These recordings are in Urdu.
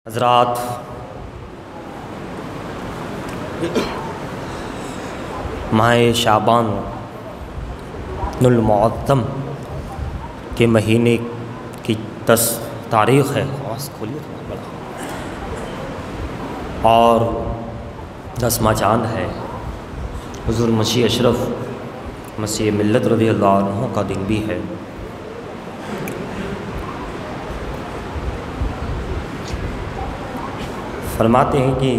حضرات، ماہ شعبان المعظم کے مہینے کی 10 تاریخ ہے اور 10واں چاند ہے۔ حضور مسیح اشرف مسیح ملت رضی اللہ عنہ کا دن بھی ہے۔ فرماتے ہیں کہ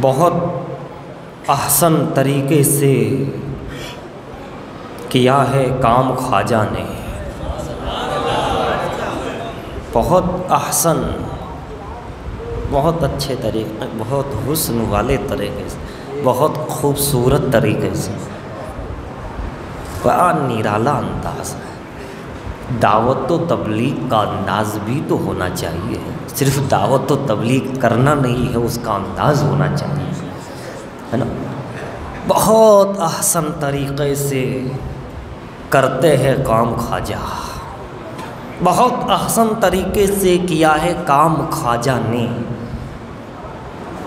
بہت احسن طریقے سے کیا ہے کام خواجہ نے، بہت احسن، بہت اچھے طریقے، بہت حسن والے طریقے سے، بہت خوبصورت طریقے سے، بڑا نرالا انداز ہے۔ دعوت و تبلیغ کا انداز بھی تو ہونا چاہیے، صرف دعوت و تبلیغ کرنا نہیں ہے، اس کا انداز ہونا چاہیے، ہے نا۔ بہت احسن طریقے سے کرتے ہیں کام خواجہ، بہت احسن طریقے سے کیا ہے کام خواجہ نے،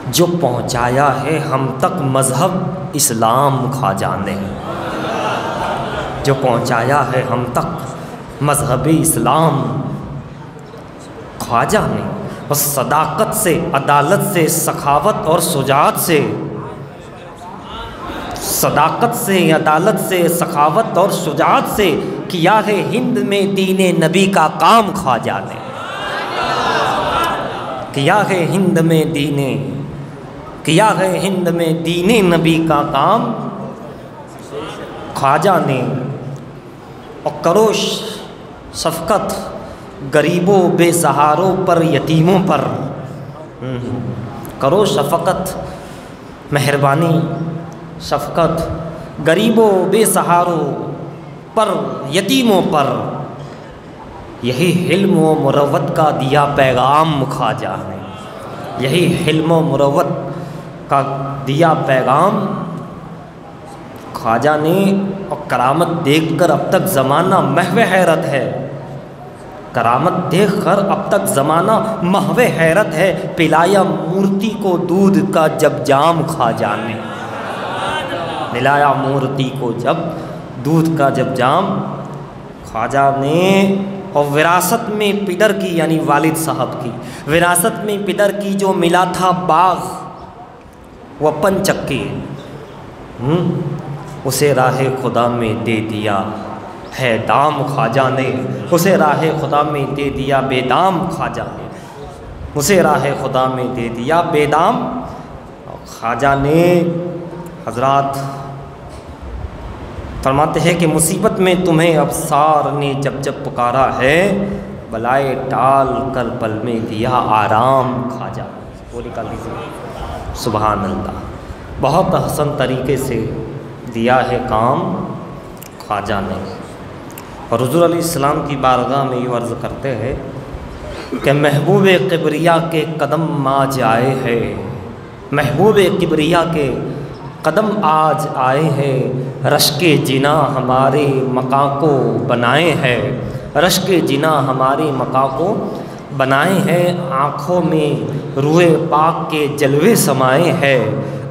جو پہنچایا ہے ہم تک مذہب اسلام خواجہ نے، جو پہنچایا ہے ہم تک مذہب اسلام خواجہ نے۔ اور صداقت سے، عدالت سے، سخاوت اور شجاعت سے، صداقت سے، عدالت سے، سخاوت اور شجاعت سے کیا ہے ہند میں دین نبی کا کام خواجہ نے، کیا ہے ہند میں دین نبی کا کام خواجہ نے۔ اور کرو شفقت غریبوں بے سہاروں پر، یتیموں پر، کرو شفقت، مہربانی، شفقت غریبوں بے سہاروں پر، یتیموں پر، یہی حلم و مروت کا دیا پیغام خواجہ نے، یہی حلم و مروت کا دیا پیغام خواجہ نے۔ اور کرامت دیکھ کر اب تک زمانہ محو حیرت ہے، کرامت دیکھ کر اب تک زمانہ محو حیرت ہے، پلایا مورتی کو دودھ کا جب جام خواجہ نے، پلایا مورتی کو جب دودھ کا جب جام خواجہ نے۔ اور وراثت میں پدر کی، یعنی والد صاحب کی وراثت میں پدر کی جو ملا تھا باغ، وہ پن چکی، اسے راہ خدا میں دے دیا ہے دام خواجہ نے، اسے راہ خدا میں دے دیا بے دام خواجہ نے، اسے راہ خدا میں دے دیا بے دام خواجہ نے۔ حضرات فرماتے ہیں کہ مصیبت میں تمہیں ابصار نے جب جب پکارا ہے، بلائے ٹال کر پل میں دیا آرام خواجہ نے۔ وہ نکال لیجیے، سبحان اللہ۔ بہت احسن طریقے سے دیا ہے کام خواجہ نے۔ اور حضور علیہ السلام کی بارگاہ میں یہ عرض کرتے ہیں کہ محبوب کبریا کے قدم آج آئے ہیں، محبوب کبریا کے قدم آج آئے ہیں، رشک جنا ہمارے مقام کو بنائے ہیں، رشک جنا ہمارے مقام کو بنائے ہیں، آنکھوں میں روح پاک کے جلوے سمائے ہیں،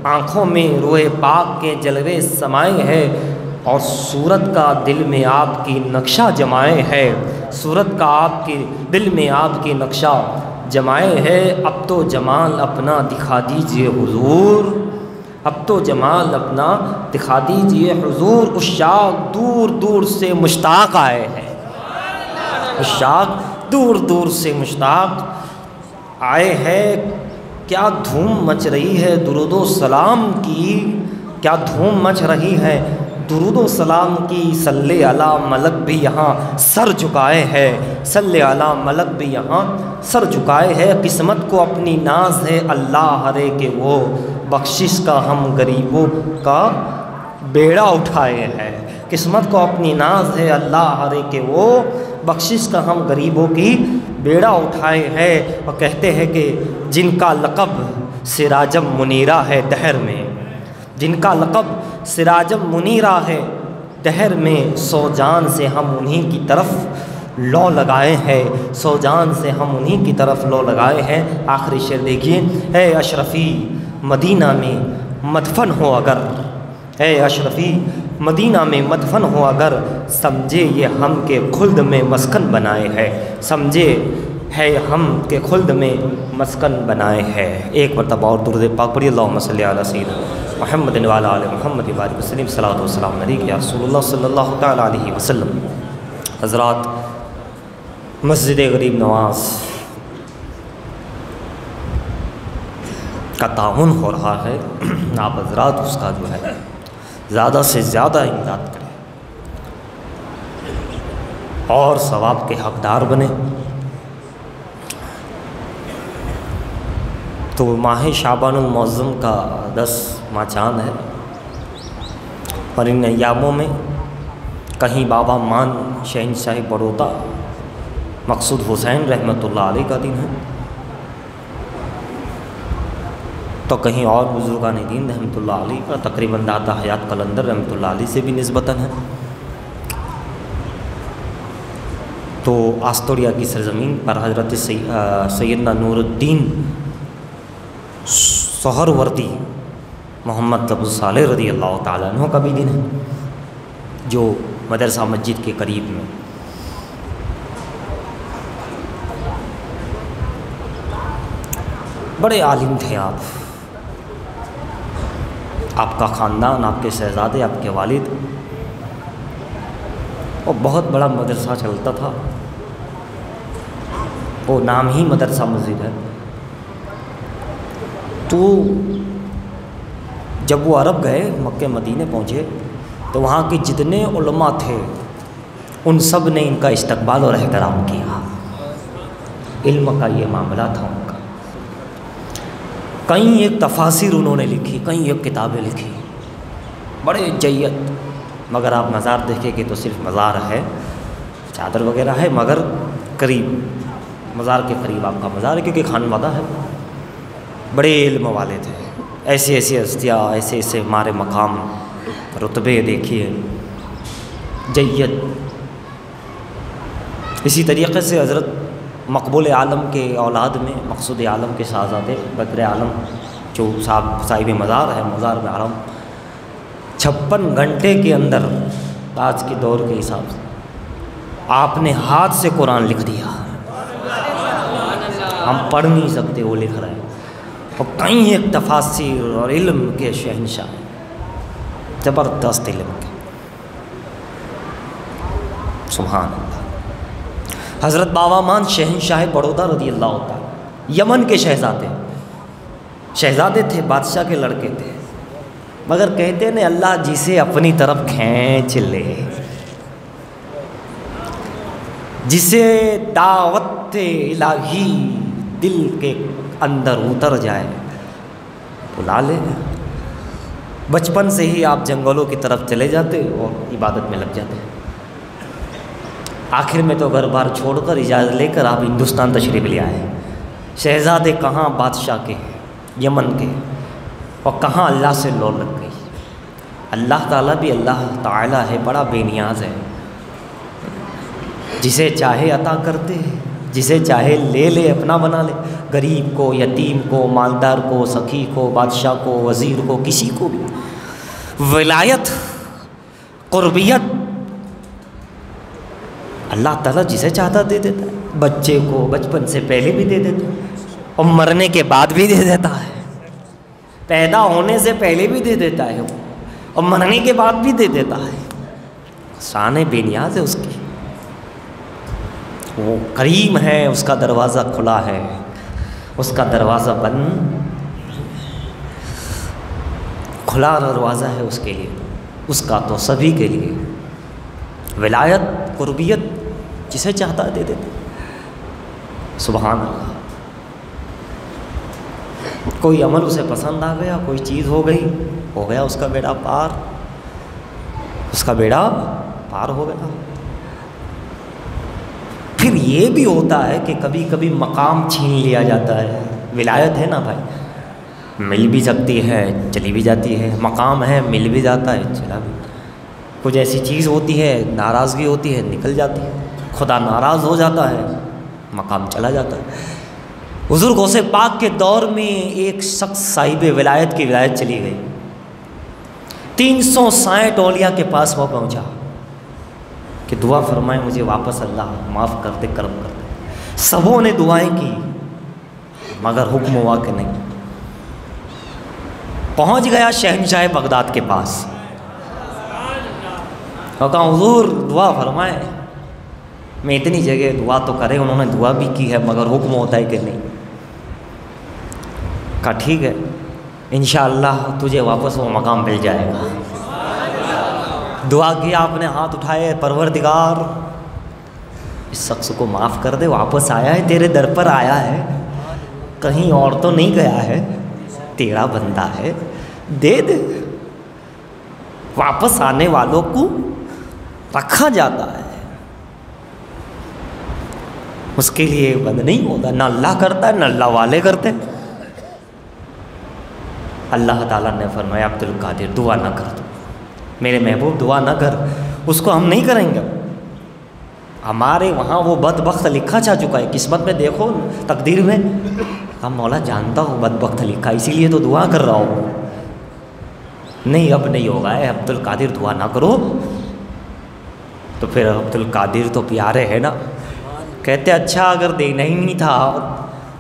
آنکھوں میں روح پاک کے جلوے سمائے ہیں، اور صورت کا دل میں آپ کی نقشہ جمائے ہے، صورت کا آپ کے دل میں آپ کی نقشہ جمائے ہے۔ اب تو جمال اپنا دکھا دیجئے حضور، اب تو جمال اپنا دکھا دیجئے حضور، عشاق دور دور سے مشتاق آئے ہیں، عشاق دور دور سے مشتاق آئے ہیں۔ کیا دھوم مچ رہی ہے درود و سلام کی، کیا دھوم مچ رہی ہے درود و سلام کی، صلی علی ملک بھی یہاں سر جھکائے ہے، صلی علی ملک بھی یہاں سر جھکائے ہے۔ قسمت کو اپنی ناز ہے اللہ ہرے کہ وہ بخشش کا ہم غریبوں کا بیڑا اٹھائے ہیں، قسمت کو اپنی ناز ہے اللہ ہرے کہ وہ بخشش کا ہم غریبوں کی بیڑا اٹھائے ہیں۔ اور کہتے ہیں کہ جن کا لقب سراجم منیرہ ہے دہر میں، جن کا لقب سراجم منیرہ ہے دہر میں، سو جان سے ہم انہی کی طرف لو لگائے ہیں، سو جان سے ہم انہی کی طرف لو لگائے ہیں۔ آخری شعر دیکھیے، اے اشرفی مدینہ میں مدفن ہو اگر، اے اشرفی مدینہ میں مدفن ہو اگر، سمجھے یہ ہم کے خلد میں مسکن بنائے ہے، سمجھے ہے ہم کے خلد میں مسکن بنائے ہے۔ ایک مرتبہ اور درود پاک پڑھیے، اللہم صلی علی سیدنا محمد وعلی آل محمد وبارک وسلم، صلاۃ والسلام علیک یا رسول اللہ صلی اللہ تعالیٰ علیہ وسلم۔ حضرات، مسجد غریب نواز کا تعاون ہو رہا ہے، آپ حضرات اس کا جو ہے زیادہ سے زیادہ امداد کریں اور ثواب کے حقدار بنیں۔ تو ماہ شعبان المعظم کا 10واں چاند ہے، اور ان ایاموں میں کہیں بابا مان شہنشاہ بڑودہ مقصود حسین رحمۃ اللہ علیہ کا دن ہے، تو کہیں اور بزرگان دین رحمۃ اللہ علیہ کا تقریباً داتا حیات قلندر رحمۃ اللہ علیہ سے بھی نسبتاً ہے۔ تو آستوڑیا کی سرزمین پر حضرت سیدنا نور الدین سہروردی محمد ابو صالح رضی اللہ تعالیٰ عنہ کا بھی دن ہے، جو مدرسہ مسجد کے قریب میں بڑے عالم تھے آپ کا خاندان، آپ کے شہزادے، آپ کے والد، اور بہت بڑا مدرسہ چلتا تھا، وہ نام ہی مدرسہ مسجد ہے۔ تو جب وہ عرب گئے، مکہ مدینے پہنچے، تو وہاں کے جتنے علماء تھے ان سب نے ان کا استقبال اور احترام کیا۔ علم کا یہ معاملہ تھا ان کا۔ کئی ایک تفاسیر انہوں نے لکھی، کئی ایک کتابیں لکھی، بڑے جید، مگر آپ مزار دیکھیں کہ تو صرف مزار ہے، چادر وغیرہ ہے، مگر قریب مزار کے قریب آپ کا مزار ہے، کیونکہ خانوادہ ہے۔ بڑے علم والے تھے، ایسی ایسی ہستیاں، ایسے ایسے ہمارے مقام رتبے دیکھیے، جید۔ اسی طریقے سے حضرت مقبول عالم کے اولاد میں مقصود عالم کے شہزادے بدر عالم جو صاحب مزار ہے، مزار میں عالم 56 گھنٹے کے اندر آج کے دور کے حساب سے آپ نے ہاتھ سے قرآن لکھ دیا، ہم پڑھ نہیں سکتے، وہ لکھ رہے ہیں، اور کئی ایک تفاسیر اور علم کے شہنشاہ، زبردست علم کے، سبحان اللہ۔ حضرت بابا مان شہنشاہ بڑودہ رضی اللہ تعالیٰ، یمن کے شہزادے تھے، بادشاہ کے لڑکے تھے، مگر کہتے ہیں اللہ جسے اپنی طرف کھینچ لے، جسے دعوت الہی دل کے اندر اتر جائے بلا لے۔ بچپن سے ہی آپ جنگلوں کی طرف چلے جاتے اور عبادت میں لگ جاتے، آخر میں تو گھر بار چھوڑ کر اجازت لے کر آپ ہندوستان تشریف لے آئے۔ شہزادے کہاں بادشاہ کے، یمن کے، اور کہاں اللہ سے لو لگ گئی۔ اللہ تعالیٰ بھی اللہ تعالیٰ ہے، بڑا بے نیاز ہے، جسے چاہے عطا کرتے، جسے چاہے لے لے، اپنا بنا لے، غریب کو، یتیم کو، مالدار کو، سخی کو، بادشاہ کو، وزیر کو، کسی کو بھی۔ ولایت، قربیت اللہ تعالیٰ جسے چاہتا دے دیتا ہے، بچے کو بچپن سے پہلے بھی دے دیتا ہے، اور مرنے کے بعد بھی دے دیتا ہے، پیدا ہونے سے پہلے بھی دے دیتا ہے، اور مرنے کے بعد بھی دے دیتا ہے۔ شان بے نیاز ہے اس کی، وہ کریم ہے، اس کا دروازہ کھلا ہے، اس کا دروازہ بند، کھلا دروازہ ہے اس کے لیے، اس کا تو سبھی کے لیے۔ ولایت، قربیت جسے چاہتا ہے دے دیتا، سبحان اللہ۔ کوئی عمل اسے پسند آ گیا، کوئی چیز ہو گیا اس کا بیڑا پار، اس کا بیڑا پار ہو گیا۔ پھر یہ بھی ہوتا ہے کہ کبھی کبھی مقام چھین لیا جاتا ہے، ولایت ہے نا بھائی، مل بھی سکتی ہے، چلی بھی جاتی ہے، مقام ہے، مل بھی جاتا ہے، چلا بھی، کچھ ایسی چیز ہوتی ہے، ناراضگی ہوتی ہے، نکل جاتی ہے، خدا ناراض ہو جاتا ہے، مقام چلا جاتا ہے۔ حضور غوث پاک کے دور میں ایک شخص صاحب ولایت کی ولایت چلی گئی، 360 اولیاء کے پاس وہ پہنچا کہ دعا فرمائے مجھے واپس، اللہ معاف کر دے، کرم کر دے۔ سبوں نے دعائیں کی مگر حکم ہوا کہ نہیں۔ پہنچ گیا شہنشاہ بغداد کے پاس اور کہا حضور دعا فرمائے، میں اتنی جگہ دعا تو کرے، انہوں نے دعا بھی کی ہے مگر حکم ہوتا ہے کہ نہیں۔ کہا ٹھیک ہے انشاءاللہ تجھے واپس وہ مقام مل جائے گا۔ دعا کیا، آپ نے ہاتھ اٹھائے، پروردگار اس شخص کو معاف کر دے، واپس آیا ہے تیرے در پر آیا ہے، کہیں اور تو نہیں گیا ہے، تیرا بندہ ہے، دے دے۔ واپس آنے والوں کو رکھا جاتا ہے، اس کے لیے بند نہیں ہوتا، نہ اللہ کرتا ہے نہ اللہ والے کرتے۔ اللہ تعالیٰ نے فرمایا عبد القادر دعا نہ کر، تو میرے محبوب دعا نہ کر، اس کو ہم نہیں کریں گے۔ ہمارے وہاں وہ بدبخت لکھا جا چکا ہے، قسمت میں دیکھو تقدیر میں، ہم مولا جانتا ہوں بدبخت لکھا، اسی لیے تو دعا کر رہا ہوں۔ نہیں اب نہیں ہوگا، اے عبد القادر دعا نہ کرو۔ تو پھر عبد القادر تو پیارے ہے نا، کہتے اچھا اگر دینا ہی نہیں تھا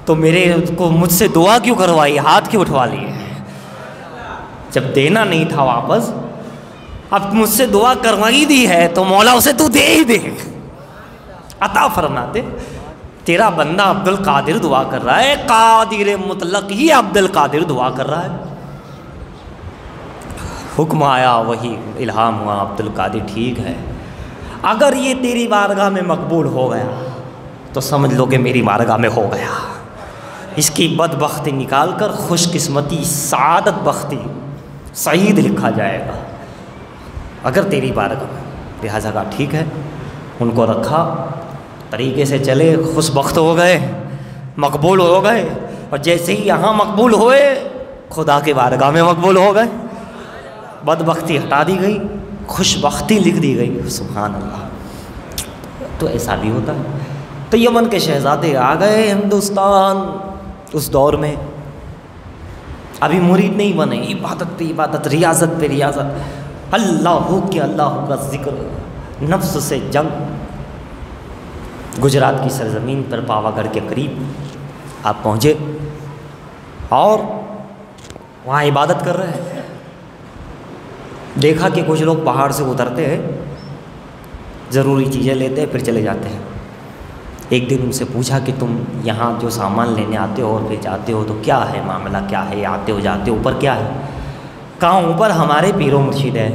تو میرے کو مجھ سے دعا کیوں کروائی، ہاتھ کیوں اٹھوا لیے؟ جب دینا نہیں تھا واپس، اب مجھ سے دعا کروائی دی ہے تو مولا اسے تو دے ہی دے، عطا فرما دے۔ تیرا بندہ عبد القادر دعا کر رہا ہے، قادر مطلق ہی عبد القادر دعا کر رہا ہے۔ حکم آیا، وہی الہام ہوا، عبد القادر ٹھیک ہے، اگر یہ تیری بارگاہ میں مقبول ہو گیا تو سمجھ لو کہ میری بارگاہ میں ہو گیا۔ اس کی بدبختی نکال کر خوش قسمتی، سعادت بختی، سعید لکھا جائے گا اگر تیری بارگاہ میں۔ لہٰذا کہا ٹھیک ہے، ان کو رکھا، طریقے سے چلے، خوش بخت ہو گئے، مقبول ہو گئے، اور جیسے ہی یہاں مقبول ہوئے خدا کے بارگاہ میں مقبول ہو گئے۔ بدبختی ہٹا دی گئی، خوش بختی لکھ دی گئی، سبحان اللہ۔ تو ایسا بھی ہوتا ہے۔ تو یمن کے شہزادے آ گئے ہندوستان اس دور میں، ابھی مرید نہیں بنے، عبادت پہ عبادت، ریاضت پہ ریاضت، اللہ کے اللہ کا ذکر، نفس سے جنگ۔ گجرات کی سرزمین پر پاوا گڑھ کے قریب آپ پہنچے اور وہاں عبادت کر رہے ہیں۔ دیکھا کہ کچھ لوگ پہاڑ سے اترتے ہیں، ضروری چیزیں لیتے ہیں پھر چلے جاتے ہیں۔ ایک دن ان سے پوچھا کہ تم یہاں جو سامان لینے آتے ہو اور پھر جاتے ہو تو کیا ہے معاملہ، کیا ہے، آتے ہو جاتے ہو، اوپر کیا ہے؟ کہاں اوپر ہمارے پیر و مرشد ہے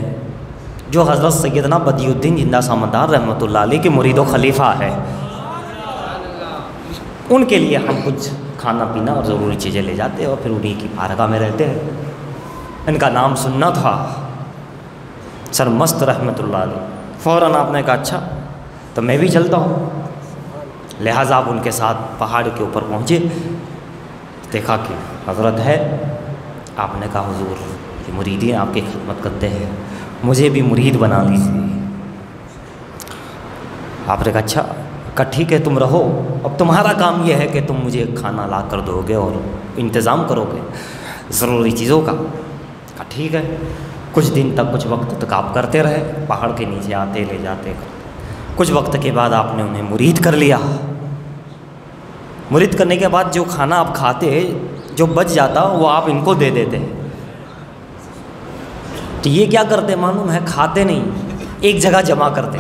جو حضرت سیدنا بدیع الدین زندہ سمندار رحمۃ اللہ علیہ کے مرید و خلیفہ ہے، ان کے لیے ہم کچھ کھانا پینا اور ضروری چیزیں لے جاتے ہیں اور پھر انہیں کی بارگاہ میں رہتے ہیں۔ ان کا نام سننا تھا، سرمست رحمۃ اللہ علیہ۔ فوراً آپ نے کہا اچھا تو میں بھی چلتا ہوں۔ لہٰذا آپ ان کے ساتھ پہاڑ کے اوپر پہنچے، دیکھا کہ حضرت ہے۔ آپ نے کہا حضور یہ مریدین آپ کی خدمت کرتے ہیں، مجھے بھی مرید بنا لیجیے۔ آپ نے کہا اچھا، کہا ٹھیک ہے تم رہو، اب تمہارا کام یہ ہے کہ تم مجھے کھانا لا کر دو گے اور انتظام کرو گے ضروری چیزوں کا۔ کہا ٹھیک ہے۔ کچھ دن تک، کچھ وقت تک آپ کرتے رہے، پہاڑ کے نیچے آتے لے جاتے۔ کچھ وقت کے بعد آپ نے انہیں مرید کر لیا۔ مرید کرنے کے بعد جو کھانا آپ کھاتے، جو بچ جاتا وہ آپ ان کو دے دیتے۔ تو یہ کیا کرتے معلوم ہے؟ کھاتے نہیں، ایک جگہ جمع کرتے،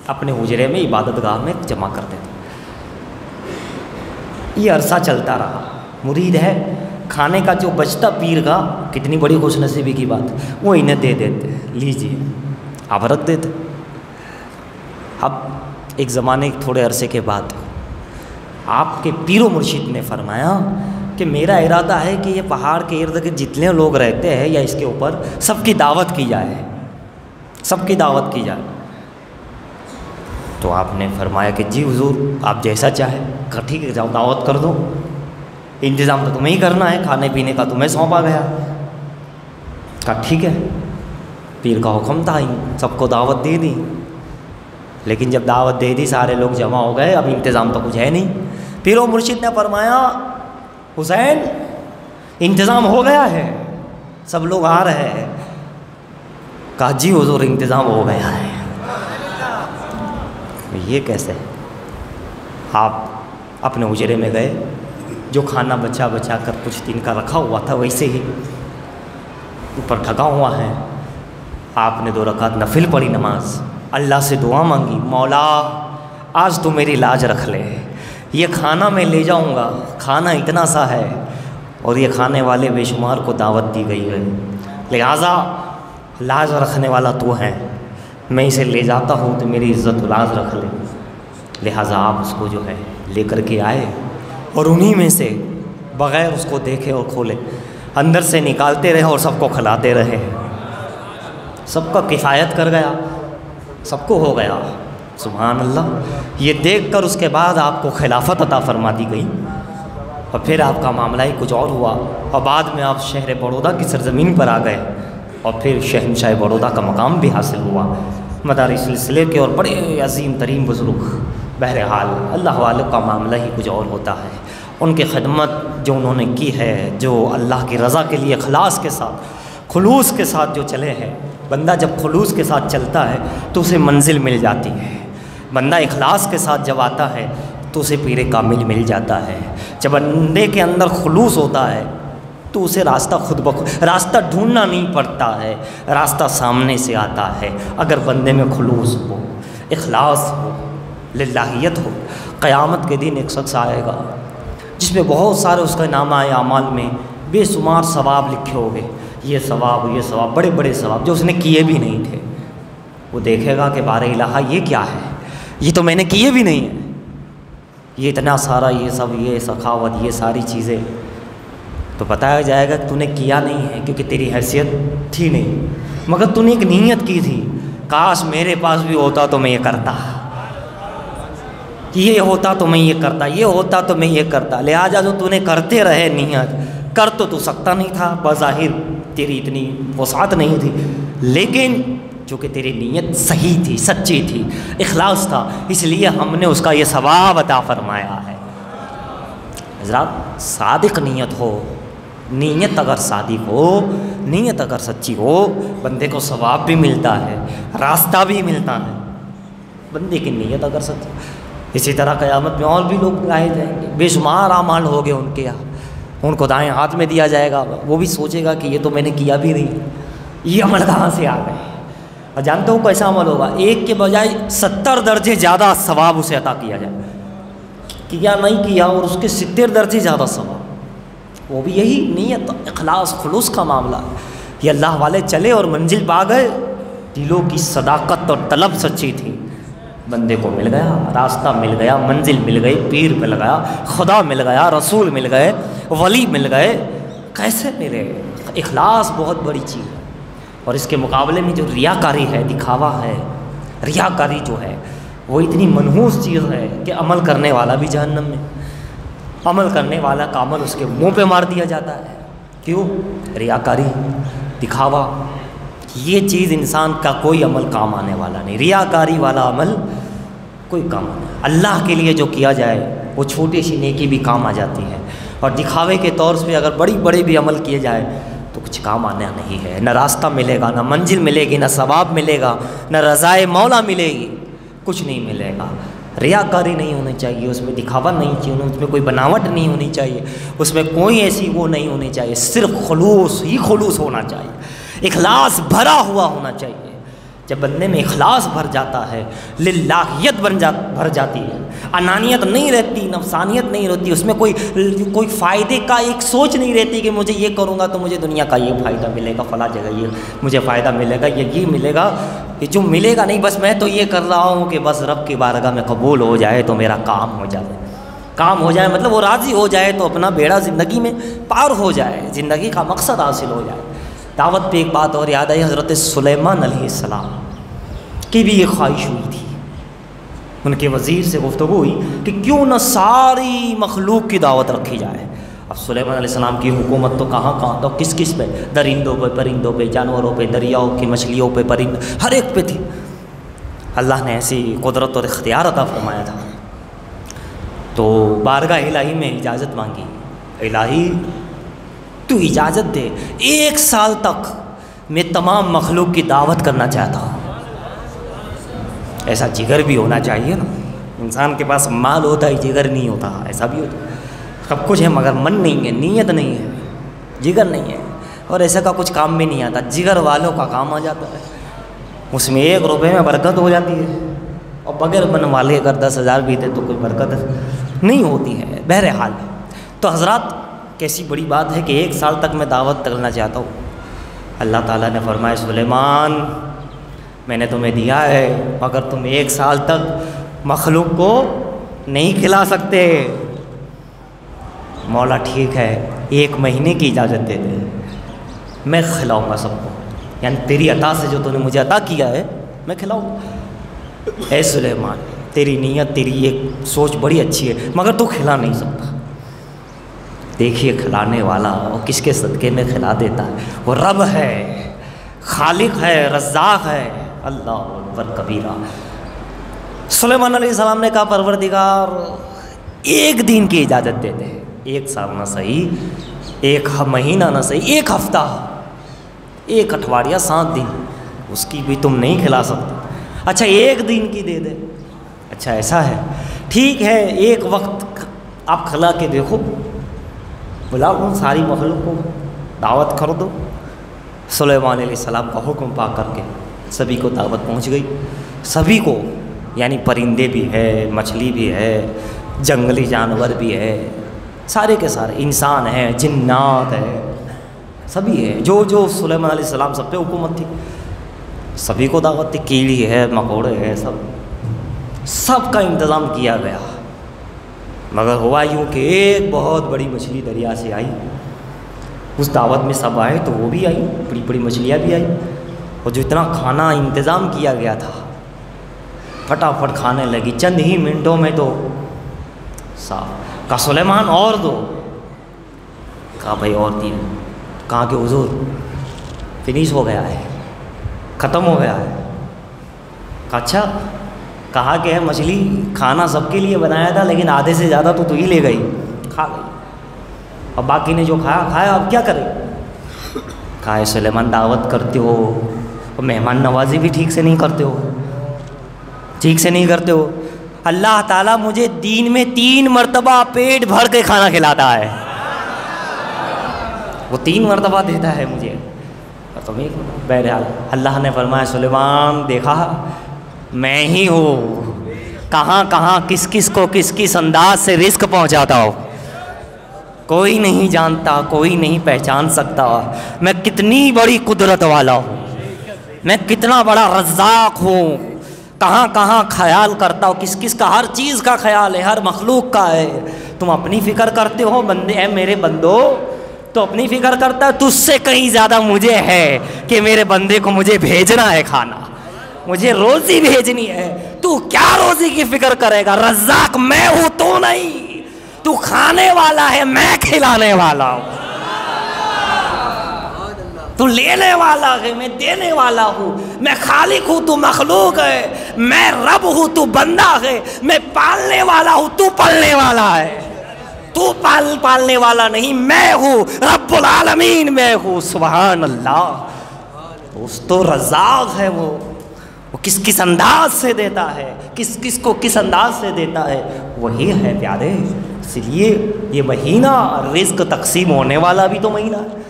اپنے حجرے میں عبادت گاہ میں جمع کرتے تھے۔ یہ عرصہ چلتا رہا۔ مرید ہے، کھانے کا جو بچتا پیر کا، کتنی بڑی خوش نصیبی کی بات، وہ انہیں دے دیتے، لیجیے، آپ رکھ دیتے۔ اب ایک زمانے تھوڑے عرصے کے بعد آپ کے پیر و مرشد نے فرمایا کہ میرا ارادہ ہے کہ یہ پہاڑ کے ارد گرد جتنے لوگ رہتے ہیں یا اس کے اوپر سب کی دعوت کی جائے، سب کی دعوت کی جائے۔ تو آپ نے فرمایا کہ جی حضور آپ جیسا چاہیں۔ کہا ٹھیک ہے جاؤ دعوت کر دو، انتظام تو تمہیں ہی کرنا ہے، کھانے پینے کا تمہیں سونپا گیا۔ کہا ٹھیک ہے، پیر کا حکم تھا، سب کو دعوت دے دی۔ لیکن جب دعوت دے دی سارے لوگ جمع ہو گئے، اب انتظام تو کچھ ہے نہیں۔ پیر و مرشد نے فرمایا حسین انتظام ہو گیا ہے، سب لوگ آ رہے ہیں۔ کہا جی حضور انتظام ہو گیا ہے۔ یہ کیسے؟ آپ اپنے اجرے میں گئے، جو کھانا بچا بچا کر کچھ دن کا رکھا ہوا تھا ویسے ہی اوپر ڈھکا ہوا ہے۔ آپ نے 2 رکعت نفل پڑھی نماز، اللہ سے دعا مانگی، مولا آج تو میری لاج رکھ لے، یہ کھانا میں لے جاؤں گا، کھانا اتنا سا ہے اور یہ کھانے والے بے شمار کو دعوت دی گئی ہے، لہٰذا لاج رکھنے والا تو ہے، میں اسے لے جاتا ہوں تو میری عزت و لاج رکھ لے۔ لہٰذا آپ اس کو جو ہے لے کر کے آئے اور انہی میں سے بغیر اس کو دیکھے اور کھولے اندر سے نکالتے رہے اور سب کو کھلاتے رہے۔ سب کا کفایت کر گیا، سب کو ہو گیا۔ سبحان اللہ۔ یہ دیکھ کر اس کے بعد آپ کو خلافت عطا فرما دی گئی، اور پھر آپ کا معاملہ ہی کچھ اور ہوا، اور بعد میں آپ شہر بڑودہ کی سرزمین پر آ گئے، اور پھر شہنشاہ بڑودہ کا مقام بھی حاصل ہوا۔ مداری سلسلے کے اور بڑے عظیم ترین بزرگ، بہرحال اللہ والوں کا معاملہ ہی کچھ اور ہوتا ہے۔ ان کی خدمت جو انہوں نے کی ہے، جو اللہ کی رضا کے لیے اخلاص کے ساتھ، خلوص کے ساتھ جو چلے ہیں، بندہ جب خلوص کے ساتھ چلتا ہے تو اسے منزل مل جاتی ہے۔ بندہ اخلاص کے ساتھ جب آتا ہے تو اسے پیر کامل مل جاتا ہے۔ جب بندے کے اندر خلوص ہوتا ہے تو اسے راستہ خود بخود، راستہ ڈھونڈنا نہیں پڑتا ہے، راستہ سامنے سے آتا ہے۔ اگر بندے میں خلوص ہو، اخلاص ہو، للہیت ہو، قیامت کے دن ایک شخص آئے گا جس میں بہت سارے اس کے نامہ اعمال میں بے شمار ثواب لکھے ہو گئے، یہ ثواب، بڑے بڑے ثواب جو اس نے کیے بھی نہیں تھے۔ وہ دیکھے گا کہ بار الہ یہ کیا ہے، یہ تو میں نے کیے بھی نہیں ہیں، یہ اتنا سارا، یہ سب، یہ سخاوت، یہ ساری چیزیں، تو بتایا جائے گا کہ تو نے کیا نہیں ہے کیونکہ تیری حیثیت تھی نہیں، مگر تو نے ایک نیت کی تھی، کاش میرے پاس بھی ہوتا تو میں یہ کرتا، یہ ہوتا تو میں یہ کرتا، یہ ہوتا تو میں یہ کرتا۔ لہٰذا جو تو نے کرتے رہے نیت، کر تو سکتا نہیں تھا، بظاہر تیری اتنی وسعت نہیں تھی، لیکن چونکہ تیری نیت صحیح تھی، سچی تھی، اخلاص تھا، اس لیے ہم نے اس کا یہ ثواب عطا فرمایا ہے۔ حضرات صادق نیت ہو، نیت اگر صادق ہو، نیت اگر سچی ہو، بندے کو ثواب بھی ملتا ہے، راستہ بھی ملتا ہے، بندے کی نیت اگر سچی۔ اسی طرح قیامت میں اور بھی لوگ لائے جائیں گے، بے شمار اعمال ہو گئے ان کے یہاں، ان کو دائیں ہاتھ میں دیا جائے گا، وہ بھی سوچے گا کہ یہ تو میں نے کیا بھی نہیں، یہ عمل کہاں سے آ گئے۔ اور جانتے ہو کیسا عمل ہوگا؟ 1 کے بجائے 70 درجے زیادہ ثواب اسے عطا کیا جائے، کیا نہیں کیا اور اس کے 70 درجے زیادہ ثواب۔ وہ بھی یہی نیت، اخلاص، خلوص کا معاملہ ہے۔ یہ اللہ والے چلے اور منزل پا گئے، دلوں کی صداقت اور طلب سچی تھی، بندے کو مل گیا، راستہ مل گیا، منزل مل گئی، پیر مل گیا، خدا مل گیا، رسول مل گئے، ولی مل گئے۔ کیسے ملے؟ اخلاص بہت بڑی چیز ہے، اور اس کے مقابلے میں جو ریاکاری ہے، دکھاوا ہے، ریاکاری جو ہے وہ اتنی منحوس چیز ہے کہ عمل کرنے والا بھی جہنم میں، عمل کرنے والا کا عمل اس کے منہ پہ مار دیا جاتا ہے۔ کیوں؟ ریاکاری، دکھاوا، یہ چیز انسان کا کوئی عمل کام آنے والا نہیں، ریاکاری والا عمل کوئی کام نہیں۔ اللہ کے لیے جو کیا جائے وہ چھوٹی سی نیکی بھی کام آ جاتی ہے، اور دکھاوے کے طور پہ اگر بڑے بھی عمل کیے جائے تو کچھ کام آنا نہیں ہے، نہ راستہ ملے گا، نہ منزل ملے گی، نہ ثواب ملے گا، نہ رضائے مولا ملے گی، کچھ نہیں ملے گا۔ ریاکاری نہیں ہونی چاہیے، اس میں دکھاوا نہیں چاہیے، اس میں کوئی بناوٹ نہیں ہونی چاہیے، اس میں کوئی ایسی وہ نہیں ہونی چاہیے، صرف خلوص ہی خلوص ہونا چاہیے، اخلاص بھرا ہوا ہونا چاہیے۔ جب بندے میں اخلاص بھر جاتا ہے، للہیت بھر جاتی ہے، انانیت نہیں رہتی، نفسانیت نہیں رہتی، اس میں کوئی فائدے کا ایک سوچ نہیں رہتی کہ مجھے یہ کروں گا تو مجھے دنیا کا یہ فائدہ ملے گا، فلاں جگہ یہ مجھے فائدہ ملے گا، یہ ملے گا، یہ جو ملے گا نہیں، بس میں تو یہ کر رہا ہوں کہ بس رب کی بارگاہ میں قبول ہو جائے تو میرا کام ہو جائے، کام ہو جائے مطلب وہ راضی ہو جائے تو اپنا بیڑا زندگی میں پار ہو جائے، زندگی کا مقصد حاصل ہو جائے۔ دعوت پہ ایک بات اور یاد آئی، حضرت سلیمان علیہ السلام کی بھی یہ خواہش ہوئی تھی، ان کے وزیر سے گفتگو ہوئی کہ کیوں نہ ساری مخلوق کی دعوت رکھی جائے۔ اب سلیمان علیہ السلام کی حکومت تو کہاں تو کس پہ، درندوں پہ، پرندوں پہ، جانوروں پہ، دریاؤں کی مچھلیوں پہ، ہر ایک پہ تھی۔ اللہ نے ایسی قدرت اور اختیار عطا فرمایا تھا، تو بارگاہ الہی میں اجازت مانگی، الہی تو اجازت دے، 1 سال تک میں تمام مخلوق کی دعوت کرنا چاہتا ہوں۔ ایسا جگر بھی ہونا چاہیے نا، انسان کے پاس مال ہوتا ہے جگر نہیں ہوتا، ایسا بھی ہوتا ہے، سب کچھ ہے مگر من نہیں ہے، نیت نہیں ہے، جگر نہیں ہے، اور ایسا کا کچھ کام بھی نہیں آتا، جگر والوں کا کام آ جاتا ہے، اس میں 1 روپے میں برکت ہو جاتی ہے، اور بغیر من والے اگر 10,000 بھی دے تو کوئی برکت نہیں ہوتی ہے۔ بہرحال تو حضرات کیسی بڑی بات ہے کہ 1 سال تک میں دعوت کرنا چاہتا ہوں۔ اللہ تعالیٰ نے فرمایا سلیمان میں نے تمہیں دیا ہے مگر تم 1 سال تک مخلوق کو نہیں کھلا سکتے۔ مولا ٹھیک ہے 1 مہینے کی اجازت دے دے، میں کھلاؤں گا سب کو، یعنی تیری عطا سے جو تو نے مجھے عطا کیا ہے میں کھلاؤں گا۔ اے سلیمان تیری نیت، تیری ایک سوچ بڑی اچھی ہے مگر تو کھلا نہیں سکتا۔ دیکھیے کھلانے والا وہ کس کے صدقے میں کھلا دیتا ہے، وہ رب ہے، خالق ہے، رزاق ہے، اللہ اکبر کبیرہ۔ سلیمان علیہ السلام نے کہا پروردگار 1 دن کی اجازت دے دے، 1 سال نہ صحیح، 1 مہینہ نہ صحیح، 1 ہفتہ، 1 اٹھواریہ 7 دن، اس کی بھی تم نہیں کھلا سکتے۔ اچھا 1 دن کی دے دے، اچھا ایسا ہے ٹھیک ہے، 1 وقت آپ کھلا کے دیکھو، بلاؤ ساری مخلوق کو دعوت کر دو۔ سلیمان علیہ السلام کا حکم پا کر کے سبھی کو دعوت پہنچ گئی، سبھی کو، یعنی پرندے بھی ہے، مچھلی بھی ہے، جنگلی جانور بھی ہے، سارے کے سارے انسان ہیں، جنات ہے، سبھی ہے، جو جو سلیمان علیہ السلام سب پہ حکومت تھی، سبھی کو دعوت تھی، کیڑی ہے، مکوڑے ہے، سب کا انتظام کیا گیا۔ مگر ہوا یوں کہ ایک بہت بڑی مچھلی دریا سے آئی، اس دعوت میں سب آئے تو وہ بھی آئی، بڑی بڑی مچھلیاں بھی آئی، اور جو اتنا کھانا انتظام کیا گیا تھا پھٹافٹ کھانے لگی، چند ہی منٹوں میں تو صاف۔ کہا سلیمان اور دو، کہا بھائی اور 3، کہا کہ حضور فنش ہو گیا ہے، ختم ہو گیا ہے۔ کہا اچھا، کہا کہ ہے مچھلی کھانا سب کے لیے بنایا تھا لیکن آدھے سے زیادہ تو ہی لے گئی، کھا گئی، اور باقی نے جو کھایا اب کیا کرے۔ کہا ہے سلیمان دعوت کرتے ہو اور مہمان نوازی بھی ٹھیک سے نہیں کرتے ہو، ٹھیک سے نہیں کرتے ہو، اللہ تعالیٰ مجھے دین میں 3 مرتبہ پیٹ بھر کے کھانا کھلاتا ہے، وہ 3 مرتبہ دیتا ہے مجھے۔ تمہیں بہرحال اللہ نے فرمایا سلیمان دیکھا میں ہی ہوں، کہاں کہاں کس کس کو کس کس انداز سے رزق پہنچاتا ہو، کوئی نہیں جانتا، کوئی نہیں پہچان سکتا میں کتنی بڑی قدرت والا ہوں، میں کتنا بڑا رزاق ہوں، کہاں کہاں خیال کرتا ہوں، کس کس کا، ہر چیز کا خیال ہے، ہر مخلوق کا ہے۔ تم اپنی فکر کرتے ہو بندے، اے میرے بندو تو اپنی فکر کرتا ہے، تجھ سے کہیں زیادہ مجھے ہے کہ میرے بندے کو مجھے بھیجنا ہے کھانا، مجھے روزی بھیجنی ہے، تو کیا روزی کی فکر کرے گا، رزاق میں ہوں تو نہیں، تو کھانے والا ہے میں کھلانے والا ہوں، تو لینے والا ہے میں دینے والا ہوں، میں خالق ہوں تو مخلوق ہے، میں رب ہوں تو بندہ ہے، میں پالنے والا ہوں تو پالنے والا ہے، تو پالنے والا نہیں، میں ہوں رب العالمین، میں ہوں، سبحان اللہ۔ اس تو رزاق ہے، وہ کس کس انداز سے دیتا ہے، کس کس کو کس انداز سے دیتا ہے، وہی ہے پیارے۔ اس لیے یہ مہینہ رزق تقسیم ہونے والا بھی تو مہینہ ہے،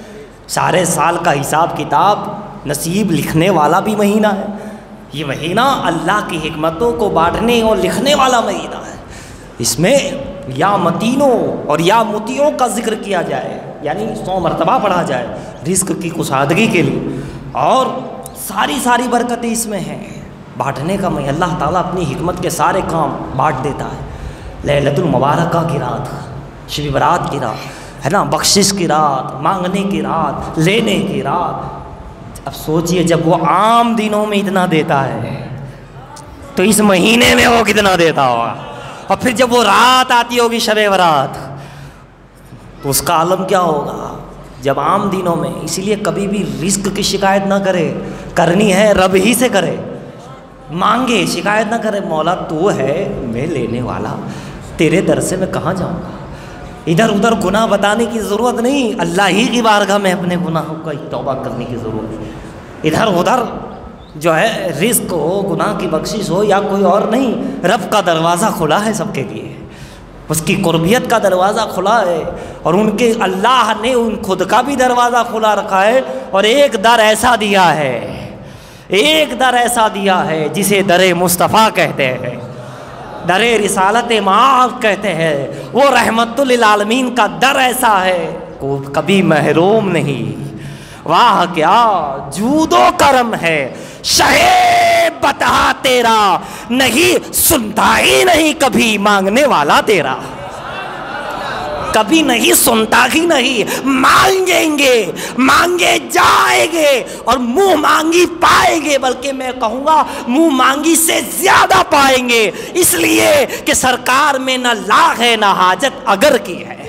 سارے سال کا حساب کتاب نصیب لکھنے والا بھی مہینہ ہے، یہ مہینہ اللہ کی حکمتوں کو بانٹنے اور لکھنے والا مہینہ ہے۔ اس میں یا متینوں اور یا متیوں کا ذکر کیا جائے، یعنی 100 مرتبہ پڑھا جائے رزق کی کشادگی کے لیے، اور ساری برکتیں اس میں ہیں، بانٹنے کا میں اللہ تعالیٰ اپنی حکمت کے سارے کام بانٹ دیتا ہے۔ لیلۃ المبارکہ کی رات، شب برات کی رات ہے نا، بخشش کی رات، مانگنے کی رات، لینے کی رات۔ اب سوچئے جب وہ عام دنوں میں اتنا دیتا ہے تو اس مہینے میں وہ کتنا دیتا ہوگا، اور پھر جب وہ رات آتی ہوگی شب برات تو اس کا عالم کیا ہوگا جب عام دنوں میں۔ اسی لیے کبھی بھی رزق کی شکایت نہ کرے، کرنی ہے رب ہی سے کرے، مانگے، شکایت نہ کرے، مولا تو ہے میں لینے والا، تیرے در سے میں کہاں جاؤں گا؟ ادھر ادھر گناہ بتانے کی ضرورت نہیں، اللہ ہی کی بارگاہ میں اپنے گناہوں کا توبہ کرنے کی ضرورت ہے۔ ادھر ادھر جو ہے رزق ہو، گناہ کی بخشش ہو یا کوئی اور نہیں، رب کا دروازہ کھلا ہے سب کے لیے، اس کی قربیت کا دروازہ کھلا ہے، اور ان کے اللہ نے ان خود کا بھی دروازہ کھلا رکھا ہے، اور ایک در ایسا دیا ہے، ایک در ایسا دیا ہے جسے در مصطفیٰ کہتے ہیں، در رسالت معاذ کہتے ہیں، وہ رحمت للعالمین کا در ایسا ہے کو کبھی محروم نہیں۔ واہ کیا جود و کرم ہے شہ بتا تیرا، نہیں سنتا ہی نہیں کبھی مانگنے والا تیرا، کبھی نہیں سنتا ہی نہیں، مانگیں گے مانگے جائیں گے اور منہ مانگی پائیں گے، بلکہ میں کہوں گا منہ مانگی سے زیادہ پائیں گے، اس لیے کہ سرکار میں نہ لاغ ہے نہ حاجت اگر کی ہے،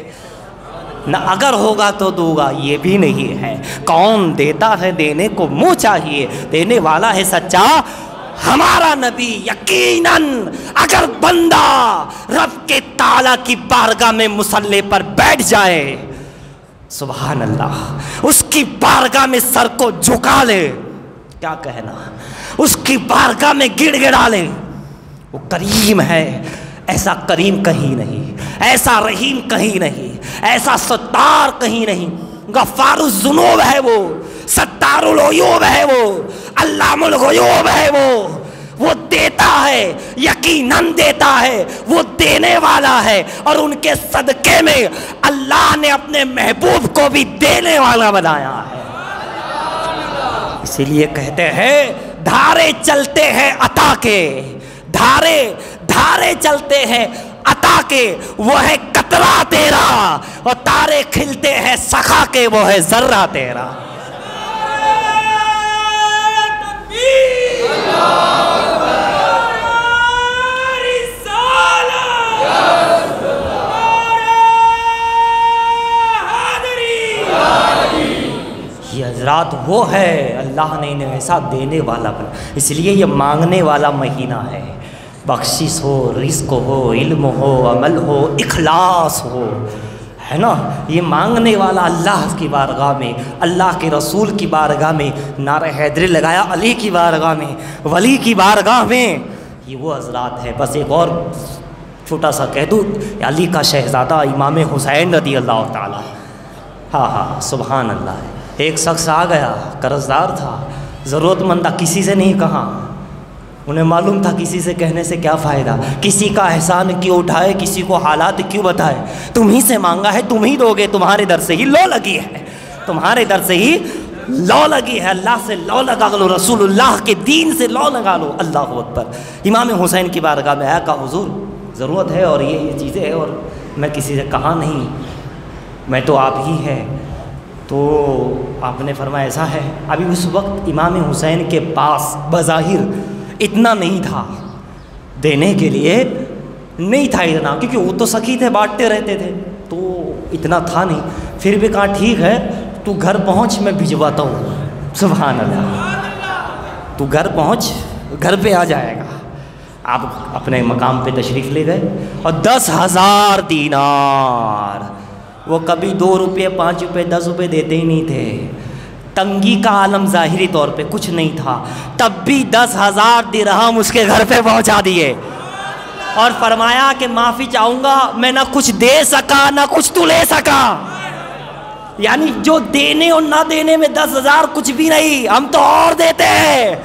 نہ اگر ہوگا تو دوں گا یہ بھی نہیں ہے، کون دیتا ہے دینے کو منہ چاہیے، دینے والا ہے سچا ہمارا نبی۔ یقیناً اگر بندہ رب کے تعالیٰ کی بارگاہ میں مصلی پر بیٹھ جائے، سبحان اللہ، اس کی بارگاہ میں سر کو جھکا لے، کیا کہنا، اس کی بارگاہ میں گڑ گڑا لے، وہ کریم ہے، ایسا کریم کہیں نہیں، ایسا رحیم کہیں نہیں، ایسا ستار کہیں نہیں، غفار الذنوب ہے وہ، ستار العیوب ہے وہ، علام الغیوب ہے وہ دیتا ہے، یقیناً دیتا ہے، وہ دینے والا ہے، اور ان کے صدقے میں اللہ نے اپنے محبوب کو بھی دینے والا بنایا ہے۔ اسی لیے کہتے ہیں دھارے چلتے ہیں عطا کے، دھارے چلتے ہیں عطا کے، وہ ہے قطرہ تیرا، اور تارے کھلتے ہیں سخا کے، وہ ہے ذرہ تیرا۔ یہ حضرات وہ ہے، اللہ نے انہیں ایسا دینے والا بنا، اس لیے یہ مانگنے والا مہینہ ہے، بخشش ہو، رزق ہو، علم ہو، عمل ہو، اخلاص ہو، ہے نا، یہ مانگنے والا اللہ کی بارگاہ میں، اللہ کے رسول کی بارگاہ میں، نعرہ حیدری لگایا علی کی بارگاہ میں، ولی کی بارگاہ میں، یہ وہ حضرات ہے۔ بس ایک اور چھوٹا سا کہہ دوں، علی کا شہزادہ امام حسین رضی اللہ تعالیٰ، ہاں سبحان اللہ، ایک شخص آ گیا، قرض دار تھا، ضرورت مند تھا، کسی سے نہیں کہا، انہیں معلوم تھا کسی سے کہنے سے کیا فائدہ، کسی کا احسان کیوں اٹھائے، کسی کو حالات کیوں بتائے، تم ہی سے مانگا ہے تم ہی دو گے، تمہارے در سے ہی لو لگی ہے، تمہارے در سے ہی لو لگی ہے، اللہ سے لو لگا لو، رسول اللہ کے دین سے لو لگا لو، اللہ اکبر۔ امام حسین کی بارگاہ میں آیا، کہا حضور ضرورت ہے اور یہ چیزیں ہیں، اور میں کسی سے کہا نہیں، میں تو آپ ہی ہے، تو آپ نے فرمایا ایسا ہے۔ ابھی اس وقت امام حسین کے پاس بظاہر اتنا نہیں تھا، دینے کے لیے نہیں تھا اتنا، کیونکہ وہ تو سخی تھے، بانٹتے رہتے تھے، تو اتنا تھا نہیں، پھر بھی کہا ٹھیک ہے تو گھر پہنچ، میں بھجواتا ہوں، سبحان اللہ، تو گھر پہنچ، گھر پہ آ جائے گا۔ آپ اپنے مقام پہ تشریف لے گئے، اور 10,000 دینار، وہ کبھی 2 روپے 5 روپے 10 روپے دیتے ہی نہیں تھے، تنگی کا عالم ظاہری طور پہ کچھ نہیں تھا، تب بھی 10,000 درہم اس کے گھر پہ پہنچا دیے، اور فرمایا کہ معافی چاہوں گا، میں نہ کچھ دے سکا نہ کچھ تو لے سکا، یعنی جو دینے اور نہ دینے میں 10,000 کچھ بھی نہیں، ہم تو اور دیتے ہیں،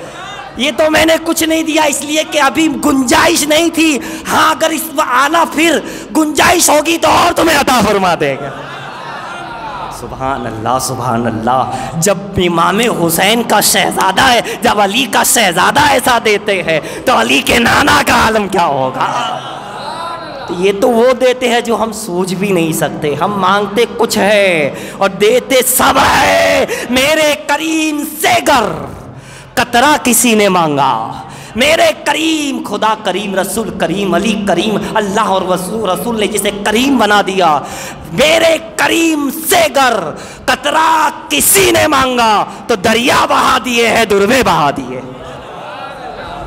یہ تو میں نے کچھ نہیں دیا اس لیے کہ ابھی گنجائش نہیں تھی، ہاں اگر اس آنا پھر گنجائش ہوگی تو اور تمہیں عطا فرما دے گا۔ سبحان اللہ سبحان اللہ، جب امام حسین کا شہزادہ ہے، جب علی کا شہزادہ ایسا دیتے ہیں تو علی کے نانا کا عالم کیا ہوگا۔ یہ تو وہ دیتے ہیں جو ہم سوچ بھی نہیں سکتے، ہم مانگتے کچھ ہے اور دیتے سب ہے۔ میرے کریم سے گر قطرہ کسی نے مانگا، میرے کریم، خدا کریم، رسول کریم، علی کریم، اللہ اور رسول نے جسے کریم بنا دیا، میرے کریم سے گر قطرہ کسی نے مانگا تو دریا بہا دیے ہیں، دربے بہا دیے۔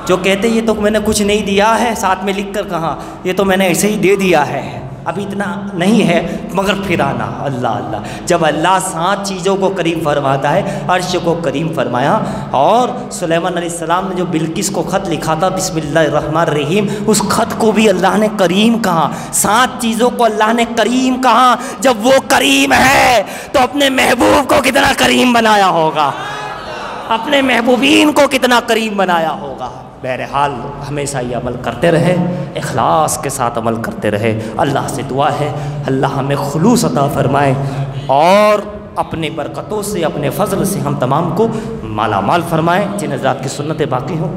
جو کہتے یہ تو میں نے کچھ نہیں دیا ہے، ساتھ میں لکھ کر کہا یہ تو میں نے ایسے ہی دے دیا ہے، ابھی اتنا نہیں ہے مگر پھر آنا۔ اللہ اللہ، جب اللہ 7 چیزوں کو کریم فرماتا ہے، عرش کو کریم فرمایا، اور سلیمان علیہ السلام نے جو بلقیس کو خط لکھا تھا بسم اللہ الرحمن الرحیم، اس خط کو بھی اللہ نے کریم کہا۔ 7 چیزوں کو اللہ نے کریم کہا۔ جب وہ کریم ہے تو اپنے محبوب کو کتنا کریم بنایا ہوگا، اپنے محبوبین کو کتنا کریم بنایا ہوگا۔ بہرحال ہمیشہ یہ عمل کرتے رہے، اخلاص کے ساتھ عمل کرتے رہے۔ اللہ سے دعا ہے اللہ ہمیں خلوص عطا فرمائے اور اپنے برکتوں سے، اپنے فضل سے ہم تمام کو مالا مال فرمائے۔ جن حضرات کی سنتیں باقی ہوں